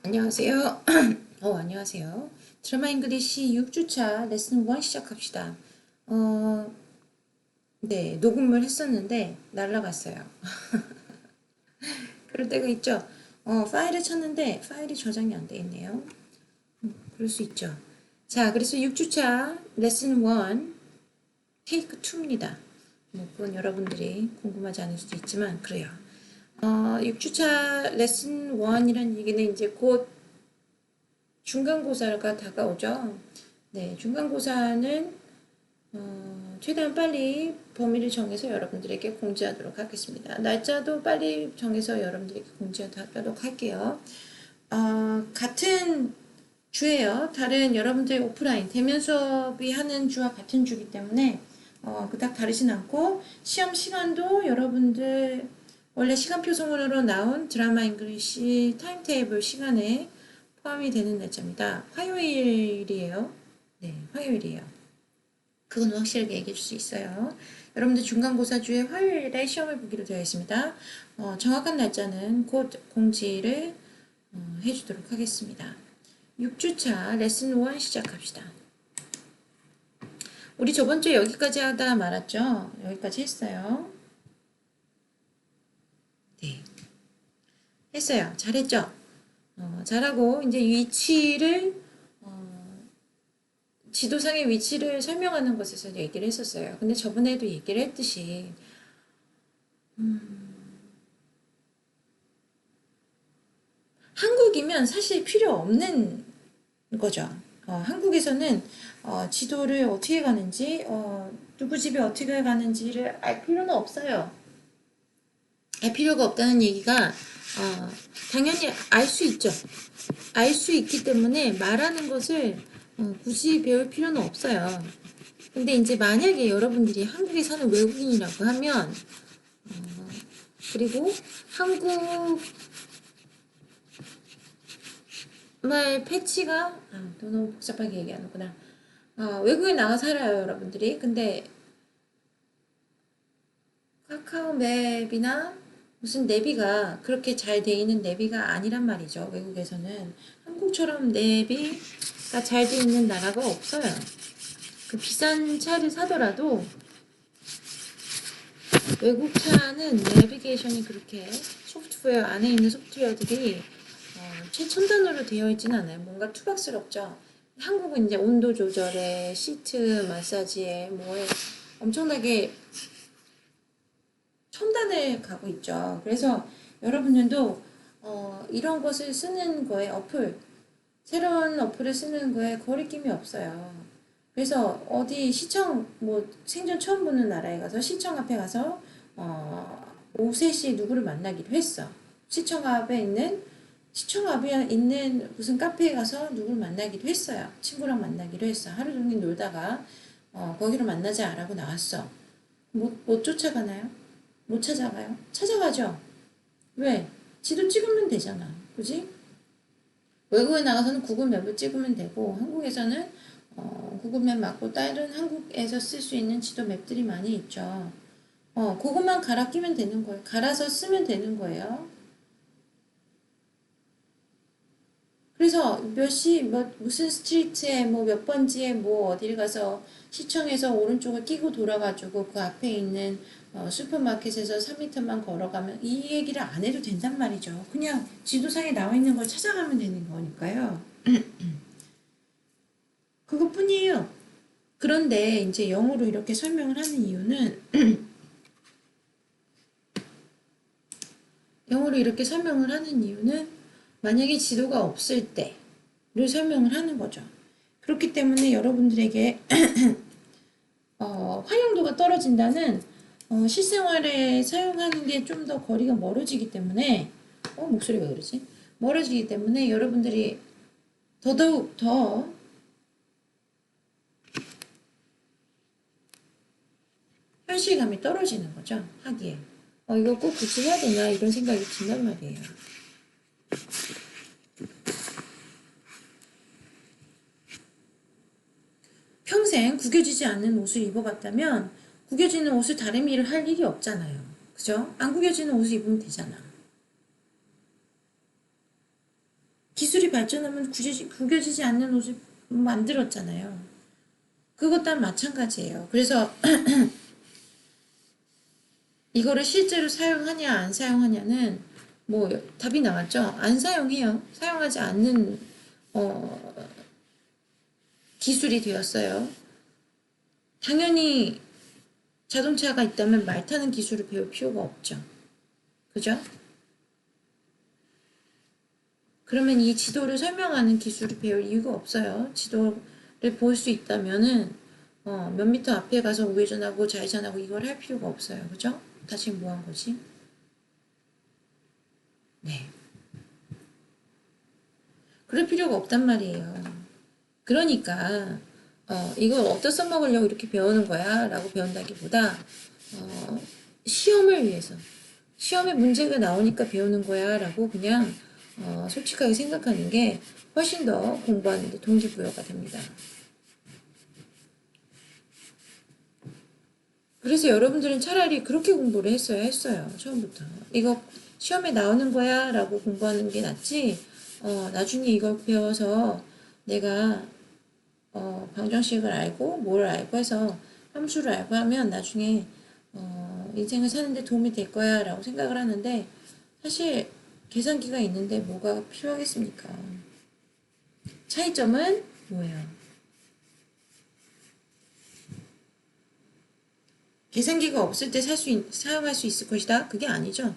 안녕하세요. 안녕하세요. 드라마 잉글리시 6주차 레슨 1 시작합시다. 어, 네, 녹음을 했었는데 날라갔어요. 그럴 때가 있죠. 파일을 찾는데 파일이 저장이 안 돼 있네요. 그럴 수 있죠. 자, 그래서 6주차 레슨 1 테이크 2입니다. 뭐 그건 여러분들이 궁금하지 않을 수도 있지만 그래요. 6주차 레슨 1이라는 얘기는 이제 곧 중간고사가 다가오죠. 네, 중간고사는 최대한 빨리 범위를 정해서 여러분들에게 공지하도록 하겠습니다. 날짜도 빨리 정해서 여러분들에게 공지하도록 할게요. 같은 주예요. 다른 여러분들의 오프라인 대면 수업이 하는 주와 같은 주기 때문에 그닥 다르진 않고 시험 시간도 여러분들 원래 시간표 성으로 나온 드라마 잉글리시 타임테이블 시간에 포함이 되는 날짜입니다. 화요일이에요. 네, 화요일이에요. 그건 확실하게 얘기해 줄 수 있어요. 여러분들 중간고사주에 화요일에 시험을 보기로 되어 있습니다. 정확한 날짜는 곧 공지를 해주도록 하겠습니다. 6주차 레슨 1 시작합시다. 우리 저번 주에 여기까지 하다 말았죠? 여기까지 했어요. 네. 했어요. 잘했죠? 잘하고 이제 위치를 지도상의 위치를 설명하는 것에서 얘기를 했었어요. 근데 저번에도 얘기를 했듯이 한국이면 사실 필요 없는 거죠. 한국에서는 지도를 어떻게 가는지 누구 집에 어떻게 가는지를 알 필요는 없어요. 알 필요가 없다는 얘기가 당연히 알 수 있죠. 알 수 있기 때문에 말하는 것을 굳이 배울 필요는 없어요. 근데 이제 만약에 여러분들이 한국에 사는 외국인이라고 하면 그리고 한국말 패치가 또 너무 복잡하게 얘기하는구나. 외국에 나가 살아요, 여러분들이. 근데 카카오 맵이나 무슨 내비가 그렇게 잘 돼 있는 내비가 아니란 말이죠. 외국에서는 한국처럼 내비가 잘 돼 있는 나라가 없어요. 그 비싼 차를 사더라도 외국 차는 내비게이션이 그렇게 소프트웨어 안에 있는 소프트웨어들이 최첨단으로 되어 있지는 않아요. 뭔가 투박스럽죠. 한국은 이제 온도 조절에 시트 마사지에 뭐에 엄청나게 첨단을 가고 있죠. 그래서 여러분들도 이런 것을 쓰는 거에 새로운 어플을 쓰는 거에 거리낌이 없어요. 그래서 어디 시청 뭐 생전 처음 보는 나라에 가서 시청 앞에 가서 오후 3시에 누구를 만나기로 했어. 시청 앞에 있는 무슨 카페에 가서 누구를 만나기로 했어요. 친구랑 만나기로 했어. 하루 종일 놀다가 거기로 만나자라고 나왔어. 못 쫓아가나요? 못 찾아가요? 찾아가죠. 왜? 지도 찍으면 되잖아. 그지? 외국에 나가서는 구글 맵을 찍으면 되고 한국에서는 구글 맵 맞고 다른 한국에서 쓸 수 있는 지도 맵들이 많이 있죠. 그것만 갈아 끼면 되는 거예요. 갈아서 쓰면 되는 거예요. 그래서 무슨 스트리트에 뭐 몇 번지에 뭐 어딜 가서 시청에서 오른쪽을 끼고 돌아가지고 그 앞에 있는 슈퍼마켓에서 3m만 걸어가면 이 얘기를 안 해도 된단 말이죠. 그냥 지도상에 나와 있는 걸 찾아가면 되는 거니까요. 그것뿐이에요. 그런데 이제 영어로 이렇게 설명을 하는 이유는 영어로 이렇게 설명을 하는 이유는 만약에 지도가 없을 때를 설명을 하는 거죠. 그렇기 때문에 여러분들에게 활용도가 떨어진다는 실생활에 사용하는 게 좀 더 거리가 멀어지기 때문에 목소리가 그러지? 멀어지기 때문에 여러분들이 더더욱 더 현실감이 떨어지는 거죠. 하기에. 이거 꼭 굳이 해야 되나 이런 생각이 든단 말이에요. 평생 구겨지지 않는 옷을 입어봤다면 구겨지는 옷을 다리미를 할 일이 없잖아요. 그죠? 안 구겨지는 옷을 입으면 되잖아. 기술이 발전하면 구겨지지 않는 옷을 만들었잖아요. 그것 또한 마찬가지예요. 그래서 이거를 실제로 사용하냐 안 사용하냐는 뭐 답이 나왔죠. 안 사용해요. 사용하지 않는 기술이 되었어요. 당연히 자동차가 있다면 말 타는 기술을 배울 필요가 없죠. 그죠? 그러면 이 지도를 설명하는 기술을 배울 이유가 없어요. 지도를 볼 수 있다면은 몇 미터 앞에 가서 우회전하고 좌회전하고 이걸 할 필요가 없어요. 그죠? 다시 뭐 한 거지? 네. 그럴 필요가 없단 말이에요. 그러니까 이걸 어디다 써먹으려고 이렇게 배우는 거야 라고 배운다기보다 시험을 위해서 시험에 문제가 나오니까 배우는 거야 라고 그냥 솔직하게 생각하는 게 훨씬 더 공부하는 데 동기부여가 됩니다. 그래서 여러분들은 차라리 그렇게 공부를 했어야 했어요. 처음부터. 이거 시험에 나오는 거야 라고 공부하는 게 낫지 나중에 이걸 배워서 내가 방정식을 알고 뭘 알고 해서 함수를 알고 하면 나중에 인생을 사는데 도움이 될 거야 라고 생각을 하는데 사실 계산기가 있는데 뭐가 필요하겠습니까? 차이점은 뭐예요? 계산기가 없을 때 사용할 수 있을 것이다? 그게 아니죠.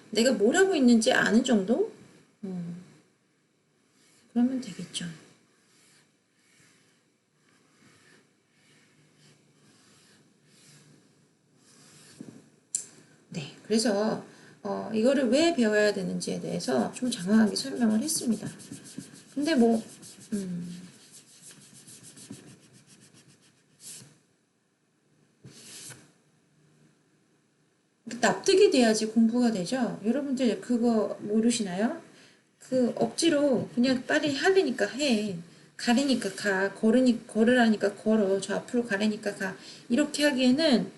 내가 뭘 하고 있는지 아는 정도? 그러면 되겠죠. 네, 그래서 이거를 왜 배워야 되는지에 대해서 좀 장황하게 설명을 했습니다. 근데 뭐 납득이 돼야지 공부가 되죠. 여러분들 그거 모르시나요? 그 억지로 그냥 빨리 하려니까 해. 가려니까 가. 걸으라니까 걸어. 저 앞으로 가려니까 가. 이렇게 하기에는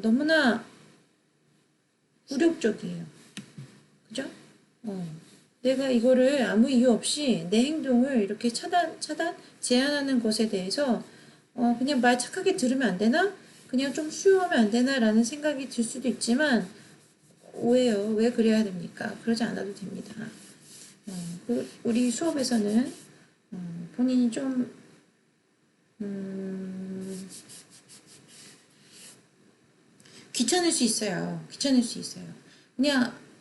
너무나 굴욕적이에요. 그죠? 내가 이거를 아무 이유 없이 내 행동을 이렇게 제한하는 것에 대해서 그냥 말 착하게 들으면 안 되나? 그냥 좀 수용하면 안 되나? 라는 생각이 들 수도 있지만 왜요? 왜 그래야 됩니까? 그러지 않아도 됩니다. 우리 수업에서는 본인이 좀 귀찮을 수 있어요. 귀찮을 수 있어요.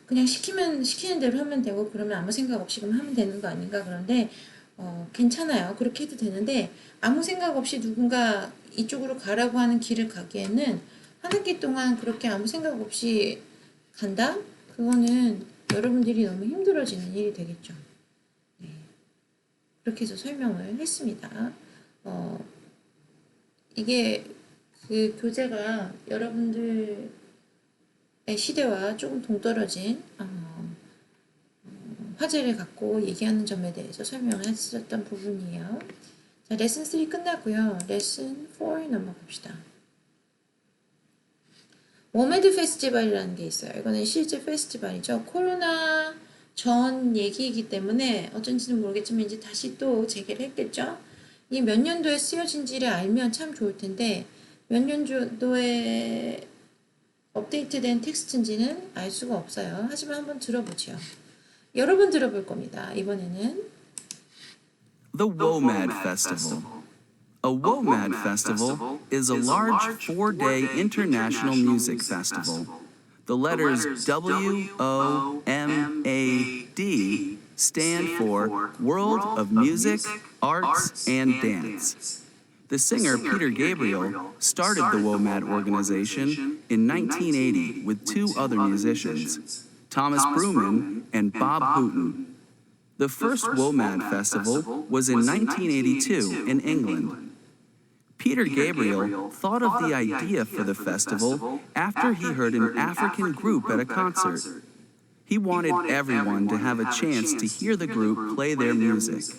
그냥 시키는 대로 하면 되고 그러면 아무 생각 없이 그럼 하면 되는 거 아닌가. 그런데 괜찮아요. 그렇게 해도 되는데 아무 생각 없이 누군가 이쪽으로 가라고 하는 길을 가기에는 한 학기 동안 그렇게 아무 생각 없이 간다? 그거는 여러분들이 너무 힘들어지는 일이 되겠죠. 네. 그렇게 해서 설명을 했습니다. 이게 그 교재가 여러분들의 시대와 조금 동떨어진 화제를 갖고 얘기하는 점에 대해서 설명을 했었던 부분이에요. 자, 레슨 3 끝나고요. 레슨 4 넘어갑시다. 워메드 페스티벌이라는 게 있어요. 이거는 실제 페스티벌이죠. 코로나 전 얘기이기 때문에 어쩐지는 모르겠지만 이제 다시 또 재개를 했겠죠. 이 몇 년도에 쓰여진지를 알면 참 좋을 텐데 몇 년도에 업데이트된 텍스트인지는 알 수가 없어요. 하지만 한번 들어보죠. 여러 번 들어볼 겁니다. 이번에는 The WOMAD Festival. A WOMAD festival is a large 4-day international music festival. The letters WOMAD stand for World of Music, Arts, and Dance. The singer Peter Gabriel started the WOMAD organization in 1980 with two other musicians, Thomas Bruman and Bob Hooton. The first WOMAD festival was in 1982 in England. Peter Gabriel thought of the idea for the festival after he heard an African group at a concert. He wanted everyone to have a chance to hear the group play their music.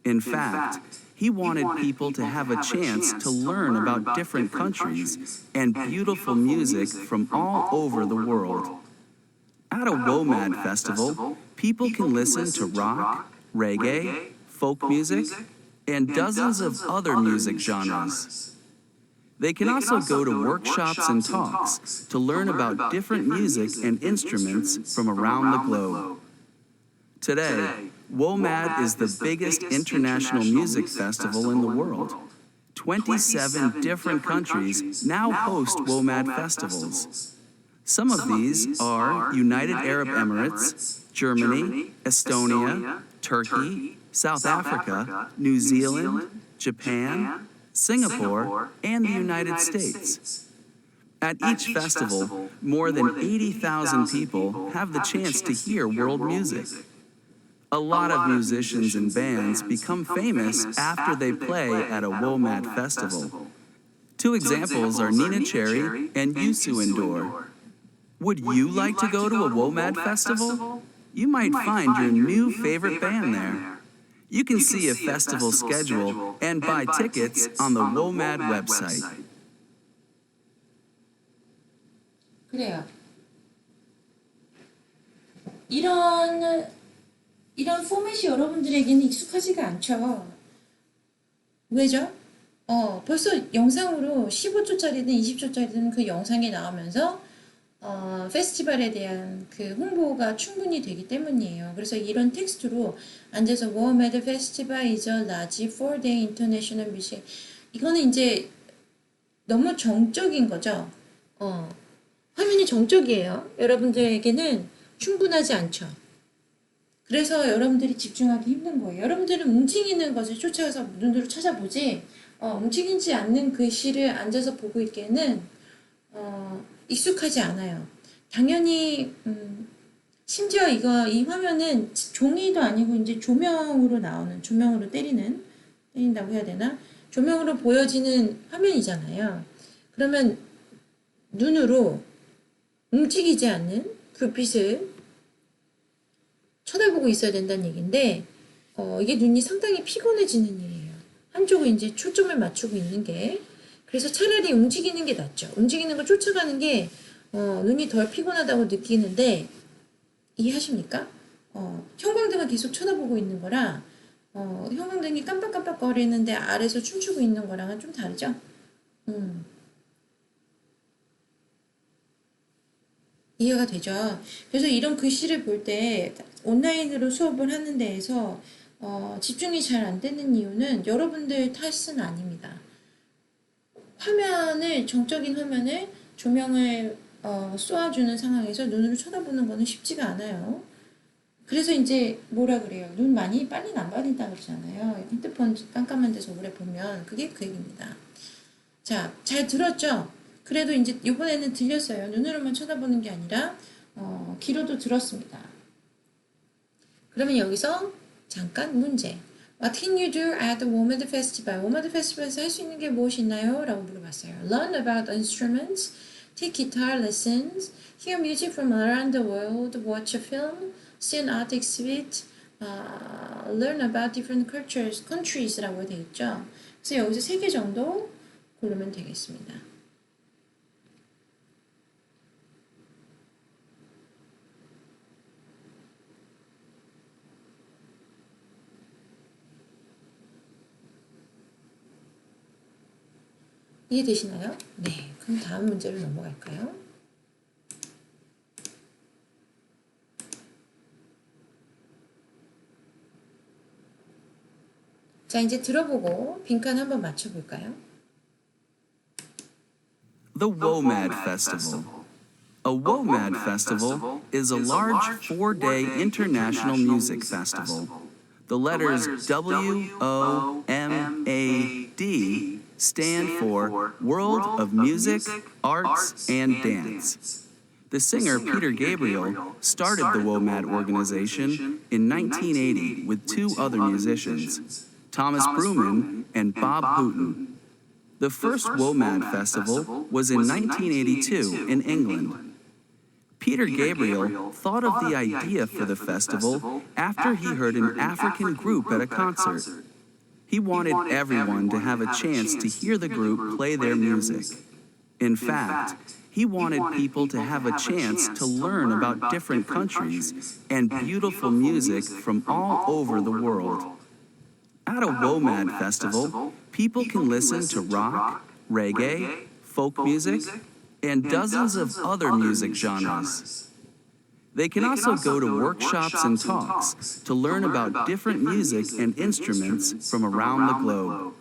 In fact, he wanted people to have a chance to learn about different countries and beautiful music from all over the world. At a WOMAD festival, people can listen to rock, reggae, folk music, and dozens of other music genres. They can also go to workshops and talks to learn about different music and instruments from around the globe. Today, WOMAD is the biggest international music festival in the world. 27 different countries now host WOMAD festivals. Some of these are United Arab Emirates, Germany, Estonia, Turkey, South Africa, New Zealand, Japan, Singapore, and the United States. At each festival, more than 80,000 people have the chance to hear world music. A lot of musicians and bands become famous after they play at a WOMAD festival. Two examples are Nina Cherry and Youssou N'Dour. Would you like to go to a WOMAD festival? You might find your new favorite band there. You can see a festival schedule and buy tickets on the WOMAD website. 그래요. 이런 포맷이 여러분들에게는 익숙하지가 않죠. 왜죠? 벌써 영상으로 15초짜리든 20초짜리든 그 영상이 나오면서 페스티벌에 대한 그 홍보가 충분히 되기 때문이에요. 그래서 이런 텍스트로 앉아서 WOMAD Festival is a large 4-day international music. 이거는 이제 너무 정적인 거죠. 화면이 정적이에요. 여러분들에게는 충분하지 않죠. 그래서 여러분들이 집중하기 힘든 거예요. 여러분들은 움직이는 것을 쫓아가서 눈으로 찾아보지, 움직이지 않는 글씨를 앉아서 보고 있기에는 익숙하지 않아요. 당연히 심지어 이 화면은 종이도 아니고 이제 조명으로 나오는, 조명으로 때린다고 해야 되나? 조명으로 보여지는 화면이잖아요. 그러면 눈으로 움직이지 않는 불빛을 쳐다보고 있어야 된다는 얘기인데, 이게 눈이 상당히 피곤해지는 일이에요. 한쪽에 이제 초점을 맞추고 있는 게. 그래서 차라리 움직이는 게 낫죠. 움직이는 걸 쫓아가는 게 눈이 덜 피곤하다고 느끼는데, 이해하십니까? 형광등을 계속 쳐다보고 있는 거랑 형광등이 깜빡깜빡 거리는데 아래서 춤추고 있는 거랑은 좀 다르죠? 이해가 되죠? 그래서 이런 글씨를 볼 때 온라인으로 수업을 하는 데에서 집중이 잘 안 되는 이유는 여러분들 탓은 아닙니다. 정적인 화면을 조명을 쏘아주는 상황에서 눈으로 쳐다보는 거는 쉽지가 않아요. 그래서 이제 뭐라 그래요? 눈 빨리 남발린다 그러잖아요. 핸드폰 깜깜한 데서 오래 보면 그게 그 얘기입니다. 자, 잘 들었죠? 그래도 이제 이번에는 들렸어요. 눈으로만 쳐다보는 게 아니라 귀로도 들었습니다. 그러면 여기서 잠깐 문제. What can you do at the WOMAD Festival? WOMAD Festival에서 할 수 있는 게 무엇이 있나요? 라고 물어봤어요. Learn about instruments, take guitar lessons, hear music from around the world, watch a film, see an art exhibit, learn about different countries 라고 되어 있죠. 그래서 여기서 3개 정도 고르면 되겠습니다. 이해되시나요? 네, 그럼 다음 문제로 넘어갈까요? 자, 이제 들어보고 빈칸 한번 맞춰볼까요? The WOMAD Festival. A WOMAD festival is a large 4-day international music festival. The letters WOMAD stand for World of Music, Arts, and Dance. The singer Peter Gabriel started the WOMAD organization in 1980 with 2 other musicians, Thomas Bruman and Bob Hooton. The first WOMAD festival was in 1982 in England. Peter Gabriel thought of the idea for the festival after he heard an African group at a concert. He wanted everyone to have a chance to hear the group play their music. In fact, He wanted people to have a chance to learn about different countries and beautiful music from all over the world. At a WOMAD festival, people can listen to rock, reggae, folk music, and dozens of other music genres. They can also go to workshops and talks to learn about different music and instruments from around the globe.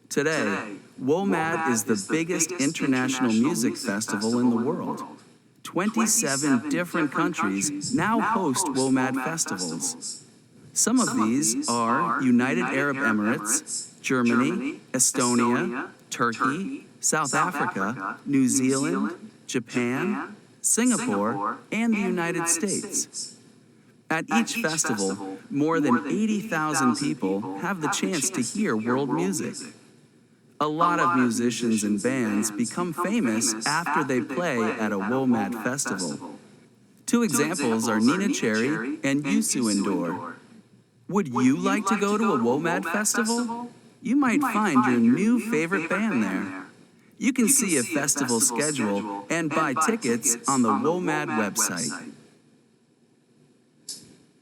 Today, WOMAD is the biggest international music festival in the world. 27 different countries now host WOMAD festivals. Some of these are United Arab Emirates, Germany, Estonia, Turkey, South Africa, New Zealand, Japan, Singapore, and the United States. At each festival, more than 80,000 people have the chance to hear world music. A lot of musicians and bands become famous after they play at a WOMAD festival. Two examples are Nina Cherry and Youssou N'Dour. Would you like to go to a WOMAD festival? You might find your new favorite band there. You can see a festival schedule and buy tickets on the WOMAD website.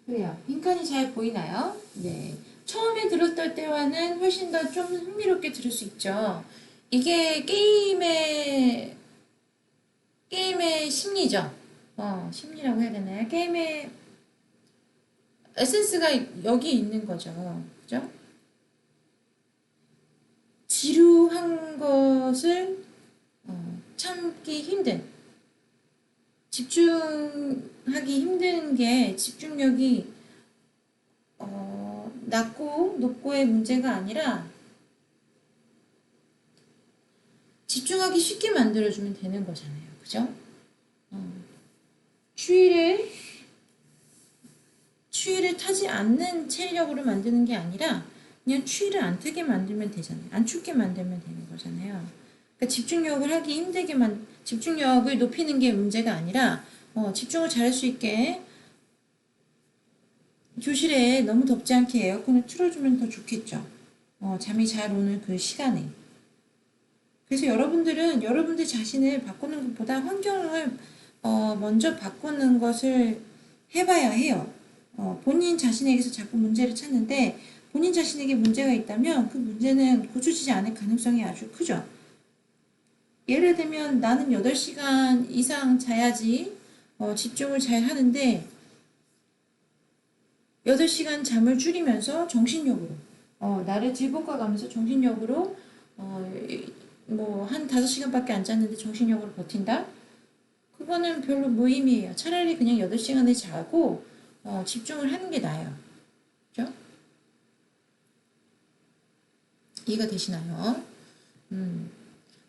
그래요. 빈칸이 잘 보이나요? 네. 처음에 들었을 때와는 훨씬 더 좀 흥미롭게 들을 수 있죠. 이게 게임의 심리죠. 심리라고 해야 되나요? 게임의 에센스가 여기 있는 거죠. 그죠? 지루한 것을 참기 힘든, 집중하기 힘든 게 집중력이 낮고 높고의 문제가 아니라 집중하기 쉽게 만들어주면 되는 거잖아요. 그죠? 추위를 타지 않는 체력으로 만드는 게 아니라 그냥 추위를 안 타게 만들면 되잖아요. 안 춥게 만들면 되는 거잖아요. 그러니까 집중력을 높이는 게 문제가 아니라 집중을 잘할 수 있게 교실에 너무 덥지 않게 에어컨을 틀어주면 더 좋겠죠. 잠이 잘 오는 그 시간에. 그래서 여러분들 자신을 바꾸는 것보다 환경을 먼저 바꾸는 것을 해봐야 해요. 본인 자신에게서 자꾸 문제를 찾는데 본인 자신에게 문제가 있다면 그 문제는 고쳐지지 않을 가능성이 아주 크죠. 예를 들면 나는 8시간 이상 자야지 집중을 잘 하는데 8시간 잠을 줄이면서 정신력으로 나를 들볶아가면서 정신력으로 한 5시간밖에 안 잤는데 정신력으로 버틴다? 그거는 별로 무의미해요. 차라리 그냥 8시간을 자고 집중을 하는 게 나아요. 그죠? 이해가 되시나요?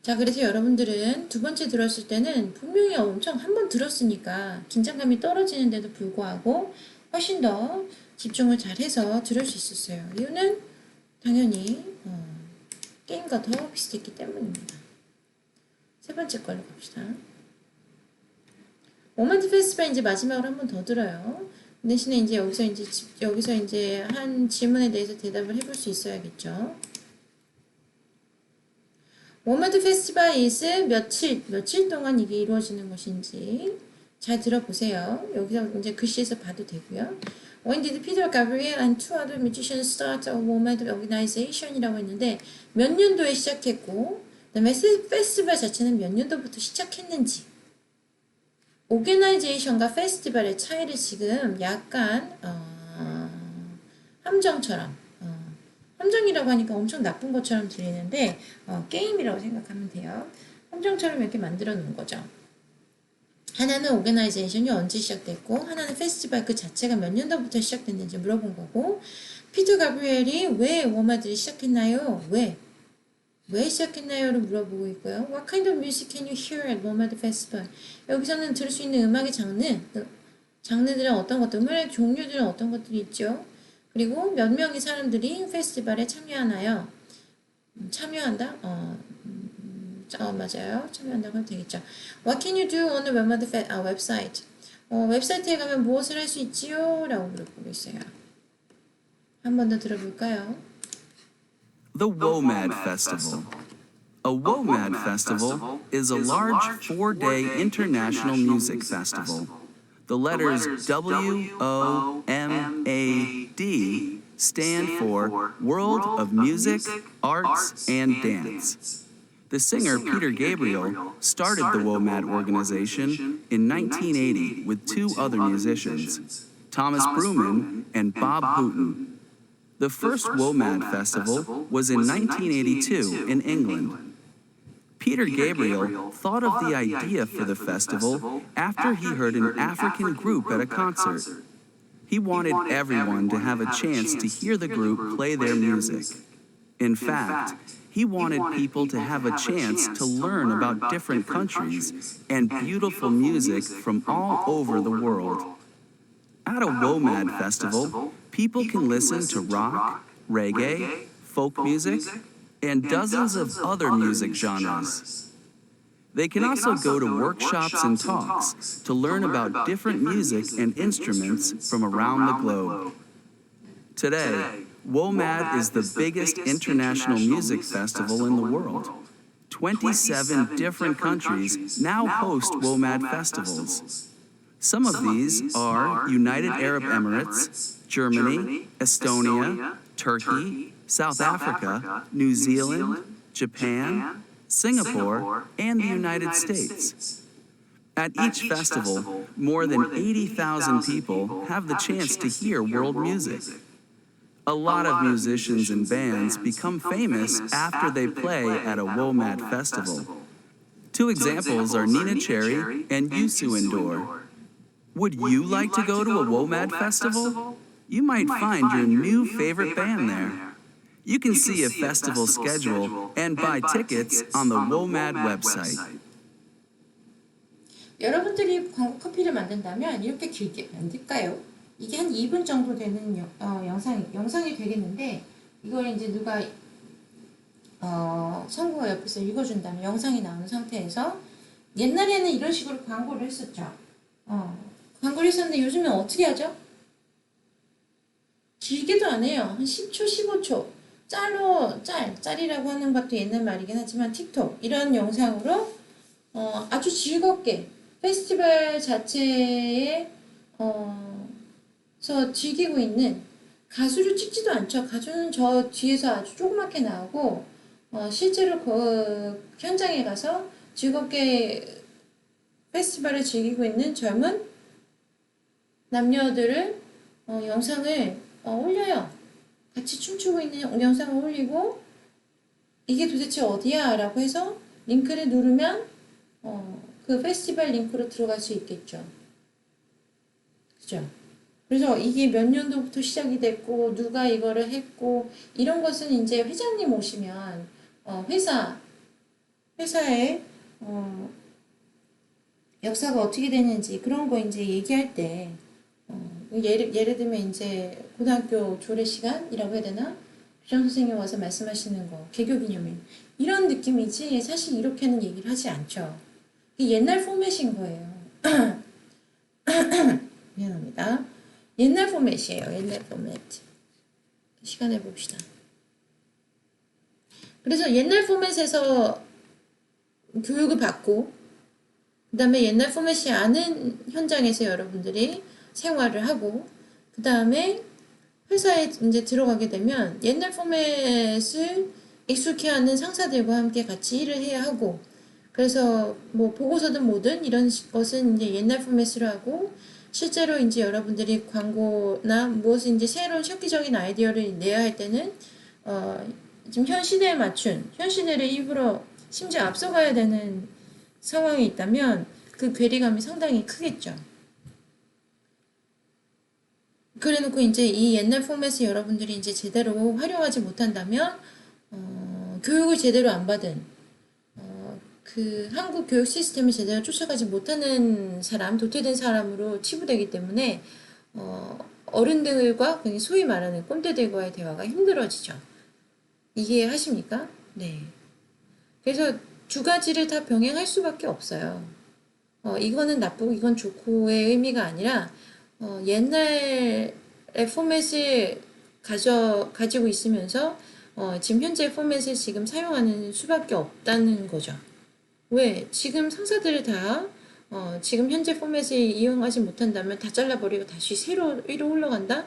자, 그래서 여러분들은 두 번째 들었을 때는 분명히 엄청 한 번 들었으니까 긴장감이 떨어지는데도 불구하고 훨씬 더 집중을 잘해서 들을 수 있었어요. 이유는 당연히 게임과 더 비슷했기 때문입니다. 세 번째 걸로 갑시다. 모먼트 페스티벌 이제 마지막으로 한 번 더 들어요. 대신에 이제 여기서 이제 한 질문에 대해서 대답을 해볼 수 있어야겠죠. 모먼트 페스티벌 is 며칠 동안 이게 이루어지는 것인지 잘 들어보세요. 여기서 이제 글씨에서 봐도 되고요. When did Peter Gabriel and two other musicians start a WOMAD organization이라고 했는데 몇 년도에 시작했고 그다음에 페스티벌 자체는 몇 년도부터 시작했는지 오게나이제이션과 페스티벌의 차이를 지금 약간 함정처럼 함정이라고 하니까 엄청 나쁜 것처럼 들리는데 게임이라고 생각하면 돼요. 함정처럼 이렇게 만들어 놓은 거죠. 하나는 오게나이제이션이 언제 시작됐고 하나는 페스티벌 그 자체가 몇 년도부터 시작됐는지 물어본 거고 피터 가브리엘이 왜 워마드를 시작했나요? 왜 시작했나요를 물어보고 있고요. What kind of music can you hear at WOMAD Festival? 여기서는 들을 수 있는 음악의 장르들은 어떤 것들, 음악의 종류들은 어떤 것들이 있죠? 그리고 몇 명의 사람들이 페스티벌에 참여하나요? 참여한다? 맞아요. 참여한다고 하면 되겠죠. What can you do on the WOMAD website? 웹사이트에 가면 무엇을 할 수 있지요? 라고 물어보고 있어요. 한 번 더 들어볼까요? The WOMAD Festival. A WOMAD festival is a large 4-day international music festival. The letters WOMAD stand for World of Music, Arts, and Dance. The singer Peter Gabriel started the WOMAD organization in 1980 with two other musicians, Thomas Bruman and Bob Hooton. The first WOMAD festival was in 1982 in England. Peter Gabriel thought of the idea for the festival after he heard an African group at a concert. He wanted everyone to have a chance to hear the group play their music. In fact, he wanted people to have a chance to learn about different countries and beautiful music from all over the world. At a WOMAD festival, people can listen to rock, reggae, folk music, and dozens of other music genres. They can also go to workshops and talks to learn about different music and instruments from around the globe. Today, WOMAD is the biggest international music festival in the world. 27 different countries now host WOMAD festivals. Some of these are United Arab Emirates, Germany, Estonia, Turkey, South Africa, New Zealand, Japan, Singapore, and the United States. At each festival, more than 80,000 people have the chance to hear world music. A lot of musicians and bands become famous after they play at a WOMAD festival. Two examples are Nina Cherry and Youssou N'Dour. Would you like to go to a WOMAD festival? You might find your new favorite band there. You can see a festival schedule and buy tickets on the WOMAD website. 여러분들이 광고 커피를 만든다면 이렇게 길게 만들까요? 이게 한 2분 정도 되는 영상이 되겠는데 이걸 이제 누가 성구가 옆에서 읽어준다면 영상이 나오는 상태에서 옛날에는 이런 식으로 광고를 했었죠. 광고를 했었는데 요즘엔 어떻게 하죠? 길게도 안 해요. 한 10초, 15초. 짤이라고 하는 것도 옛날 말이긴 하지만 틱톡 이런 영상으로 아주 즐겁게 페스티벌 자체에 서 즐기고 있는 가수를 찍지도 않죠. 가수는 저 뒤에서 아주 조그맣게 나오고 실제로 그 현장에 가서 즐겁게 페스티벌을 즐기고 있는 젊은 남녀들을 영상을 올려요. 같이 춤추고 있는 영상을 올리고 이게 도대체 어디야? 라고 해서 링크를 누르면 그 페스티벌 링크로 들어갈 수 있겠죠. 그죠? 그래서 이게 몇 년도부터 시작이 됐고 누가 이거를 했고 이런 것은 이제 회장님 오시면 회사의 역사가 어떻게 되는지 그런 거 이제 얘기할 때 예를 들면 이제 고등학교 조례 시간이라고 해야 되나? 교장 선생님 와서 말씀하시는 거, 개교 기념일 이런 느낌이지 사실 이렇게는 얘기를 하지 않죠. 이게 옛날 포맷인 거예요. 미안합니다. 옛날 포맷이에요. 옛날 포맷. 시간을 봅시다. 그래서 옛날 포맷에서 교육을 받고 그 다음에 옛날 포맷이 아닌 현장에서 여러분들이 생활을 하고 그 다음에 회사에 이제 들어가게 되면 옛날 포맷을 익숙해 하는 상사들과 함께 같이 일을 해야 하고 그래서 뭐 보고서든 뭐든 이런 것은 이제 옛날 포맷으로 하고 실제로 이제 여러분들이 광고나 무엇을 이제 새로운 획기적인 아이디어를 내야 할 때는 지금 현 시대에 맞춘 현 시대를 일부러 심지어 앞서가야 되는 상황이 있다면 그 괴리감이 상당히 크겠죠. 그래놓고 이제 이 옛날 포맷을 여러분들이 이제 제대로 활용하지 못한다면 교육을 제대로 안 받은 그 한국 교육 시스템을 제대로 쫓아가지 못하는 사람, 도태된 사람으로 치부되기 때문에 어른들과 소위 말하는 꼰대들과의 대화가 힘들어지죠. 이해하십니까? 네. 그래서 두 가지를 다 병행할 수밖에 없어요. 이거는 나쁘고 이건 좋고의 의미가 아니라 옛날의 포맷을 가지고 있으면서 지금 현재 포맷을 지금 사용하는 수밖에 없다는 거죠. 왜? 지금 상사들이 다 지금 현재 포맷을 이용하지 못한다면 다 잘라버리고 다시 새로 위로 올라간다?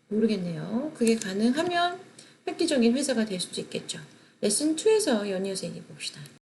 모르겠네요. 그게 가능하면 획기적인 회사가 될 수도 있겠죠. 레슨 2에서 연이어서 얘기해 봅시다.